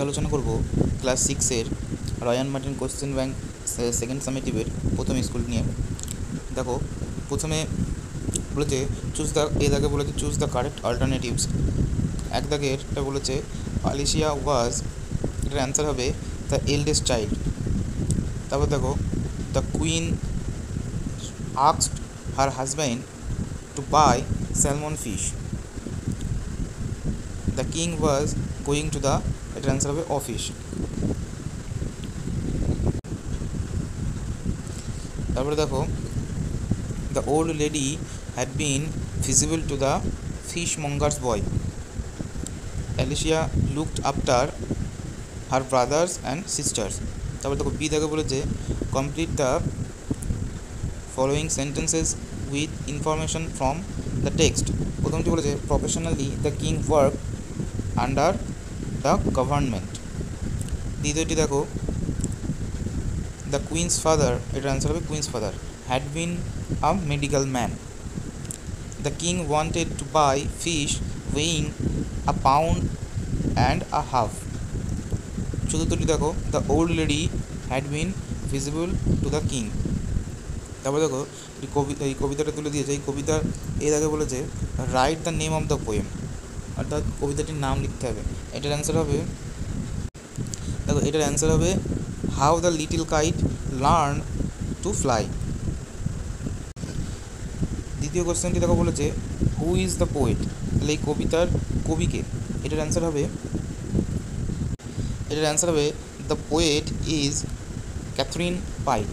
আলোচনা করব ক্লাস 6-এর Ryan Martin question bank second সামেটিভের প্রথম স্কুল নিয়ে। দেখো, প্রথমে বলেছে চুজ দ্য কারেক্ট অল্টারনেটিভস। এক দাগের এটা বলেছে আলিশিয়া ওয়াজ, এটার অ্যান্সার হবে দ্য এল্ডেস্ট চাইল্ড। তারপর দেখো, the queen asked her husband to buy salmon fish. The king was going to the, এটার অ্যান্সার হবে অফিস। তারপরে দেখো, the old lady had been visible to the fishmonger's boy. Alicia looked after her brothers and sisters. তারপর দেখো B থেকে বলেছে complete the following sentences with information from the text. প্রথমটি বলেছে professionally the king worked under the government. দ্বিতীয়টি দেখো the queen's father, এটার answer হবে queen's father, had been a medical man. The king wanted to buy fish weighing a pound and a half. চতুর্থটি দেখো the old lady had been visible to the king. তারপর দেখো এই কবিতাটা তুলে দিয়েছে, এই কবিতার এর আগে বলেছে write the name of the poem, অর্থাৎ কবিতাটির নাম লিখতে হবে। এটার অ্যান্সার হবে, দেখো এটার অ্যান্সার হবে how the little kite learn to fly. দ্বিতীয় কোশ্চেনটি দেখো বলেছে হু ইজ দ্য পোয়েট, তাহলে এই কবিতার কবিকে। এটার অ্যান্সার হবে the poet is Katherine Pye.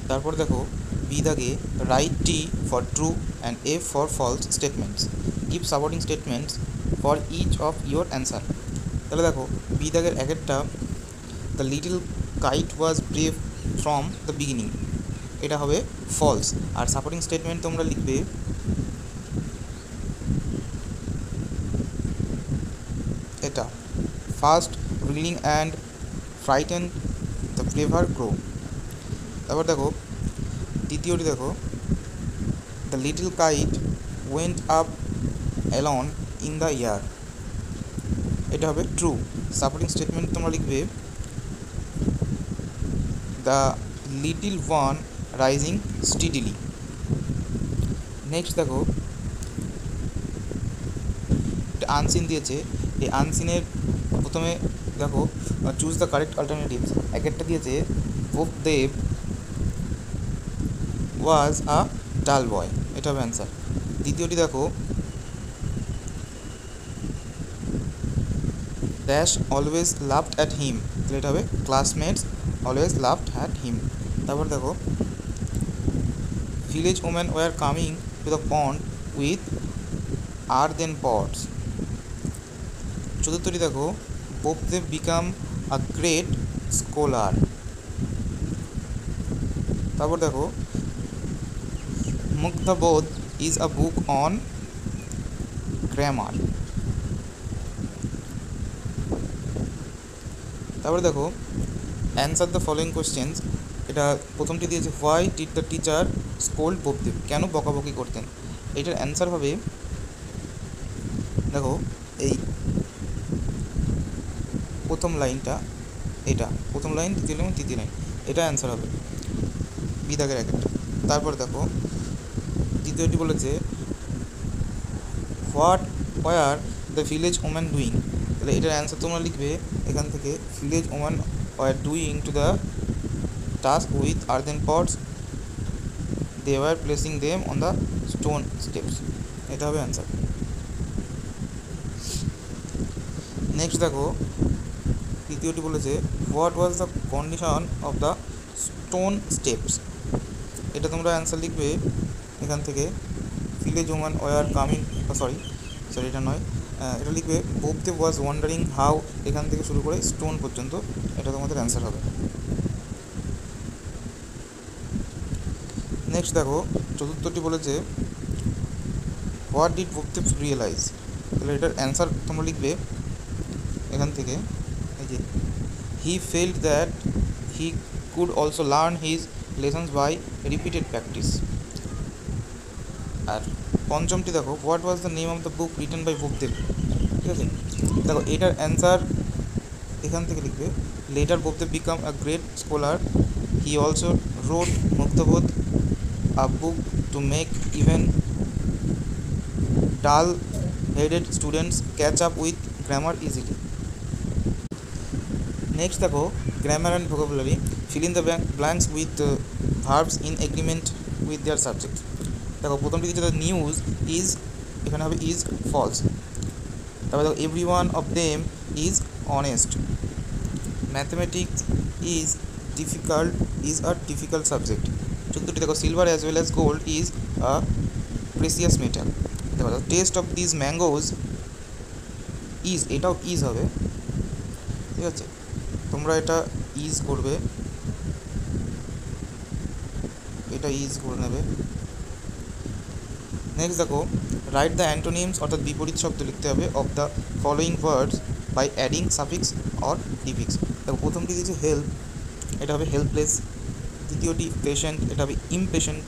তারপর দেখো বি দাগে write T for true and F for false statements, give supporting statements for each of your answer. তাহলে দেখো বি দাগের একটা the little kite was brave from the beginning, এটা হবে false. আর সাপোর্টিং স্টেটমেন্ট তোমরা লিখবে এটা first reeling and frightened the braver grow. তারপর দেখো দ্বিতীয়টি দেখো the little kite went up alone in the year, এটা হবে ট্রু। সাপোর্টিং স্টেটমেন্ট তোমরা লিখবে the little one rising steadily. Next দেখো একটা আনসিন দিয়েছে, এই আনসিনের প্রথমে দেখো চুজ দ্য কারেক্ট অল্টারনেটিভস। এক একটা দিয়েছে বুকদেব ওয়াজ আ ডাল বয়, এটা হবে অ্যান্সার। দ্বিতীয়টি দেখো dash always loved at him, তাহলে এটা হবে classmates always loved at him. তারপর দেখো village women war coming to the pond with earthen pots. চতুর্থটি দেখো Bopdev become a great scholar. তারপর দেখো Mugdhabodh is a book on grammar. তারপরে দেখো অ্যান্সার দ্য ফলোয়িং কোয়েশ্চেন্স, এটা প্রথমটি দিয়েছে why did the teacher scold Bopdev, কেন বকাবকি করতেন। এটার অ্যান্সার হবে দেখো এই প্রথম লাইনটা, এটা প্রথম লাইন, দ্বিতীয় লাইন, তৃতীয় লাইন, এটা অ্যান্সার হবে বিদাগের একটা। তারপর দেখো দ্বিতীয়টি বলেছে what were the village woman doing, তাহলে এটার অ্যান্সার তোমরা লিখবে এখান থেকে village woman were doing to the task with earthen pots, they were placing them on the stone steps, এটা হবে অ্যান্সার। নেক্সট দেখো তৃতীয়টি বলেছে what was the condition of the stone steps, এটা তোমরা অ্যান্সার লিখবে এখান থেকে village woman were coming, sorry এটা নয়, এটা লিখবে বুকদেব ওয়াজ ওয়ান্ডারিং হাউ, এখান থেকে শুরু করে স্টোন পর্যন্ত, এটা তোমাদের অ্যান্সার হবে। নেক্সট দেখো চতুর্থটি বলেছে হোয়াট ডিড বুকদেব রিয়েলাইজ, তাহলে এটার অ্যান্সার তোমরা লিখবে এখান থেকে এই যে he felt that he could also learn his lessons by repeated practice. আর পঞ্চমটি দেখো what was the name of the book written by Bopdev, ঠিক আছে। দেখো এটার অ্যান্সার এখান থেকে লিখবে, later both they become a great scholar, he also wrote Mugdhabodh a book to make even dull headed students catch up with grammar easily. Next দেখো grammar and vocabulary, fill in the blanks with verbs in agreement with their subject. দেখো প্রথমটি দিচ্ছে the news is, এখানে হবে is false. তারপরে দেখো every one of them is honest, mathematics is difficult, is a difficult subject. চতুর্থটি দেখো silver as well as gold is a precious metal. দেখো test of this mangoes is, এটাও is হবে, ঠিক আছে, তোমরা এটা ইজ করবে, এটা ইজ করে নেবে। নেক্সট দেখো রাইট দ্য অ্যান্টোনিমস, অর্থাৎ বিপরীত শব্দ লিখতে হবে, of the following words by adding suffix or prefix. দেখো প্রথমটি দিয়েছে হেল্প, এটা হবে হেল্পলেস। দ্বিতীয়টি পেশেন্ট, এটা হবে ইমপেশেন্ট।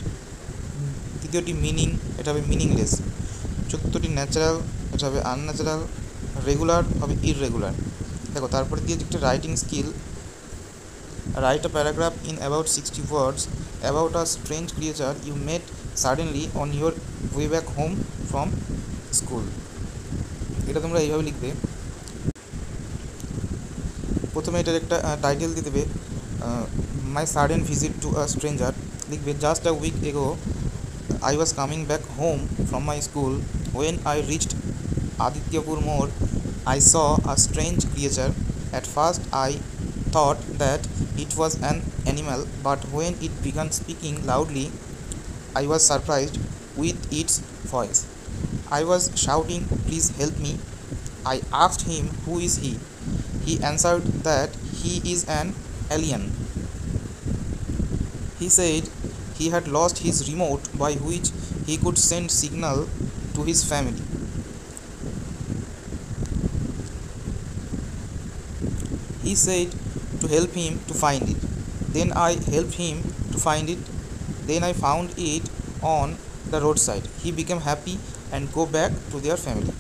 তৃতীয়টি মিনিং, এটা হবে মিনিংলেস। চতুর্থটি ন্যাচারাল, এটা হবে আনন্যাচারাল। রেগুলার হবে ইররেগুলার। দেখো তারপরে দিয়েছে একটা writing skill, write a paragraph in about 60 words about a strange creature you met suddenly on your way back home from school. এটা তোমরা এইভাবে লিখবে, প্রথমে এটার একটা টাইটেল দিয়ে দেবে, my sudden visit to a stranger. লিখবে just a week ago I was coming back home from my school. When I reached Adityapur Moor, I saw a strange creature. At first, I thought that it was an animal, but when it began speaking loudly, I was surprised with its voice. I was shouting, "Please help me." I asked him, "Who is he?" He answered that he is an alien. He said he had lost his remote by which he could send signal to his family. He said to help him to find it. Then I helped him to find it. Then I found it on the roadside. He became happy and go back to their family.